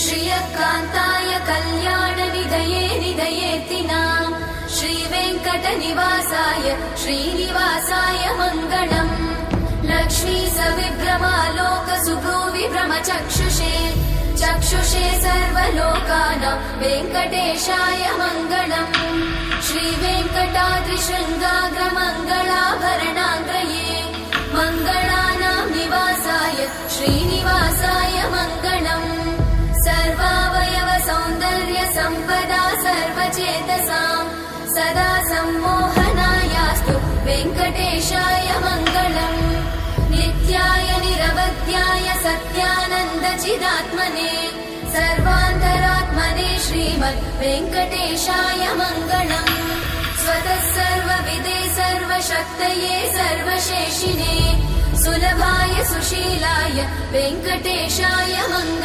श्रियकान्ताय कल्याणनिधये निधयेतिनाम् श्रीवेङ्कटनिवासाय श्रीनिवासाय मङ्गलम् लक्ष्मी सविभ्रमालोकसुभ्रूविभ्रमचक्षुषे चक्षुषे सर्वलोकानां वेङ्कटेशाय मङ्गलम् श्रीवेङ्कटाद्रिशृङ्गाग्रमङ्गलाभरणाङ्गये मङ्गलानां निवासाय श्रीनिवासाय मङ्गलम् सर्वावयव सौन्दर्य सम्पदा सर्वचेतसां सदा सम्मोहनायास्तु वेङ्कटेशाय मङ्गलम् नित्याय निरवध्याय सत्यानन्दचिदात्मने सर्वान्तरात्मने श्रीमद् वेङ्कटेशाय मङ्गलम् स्वतः सर्वविदे सर्वशक्तये सर्वशेषिने सुलभाय सुशीलाय वेङ्कटेशाय मङ्गलम्।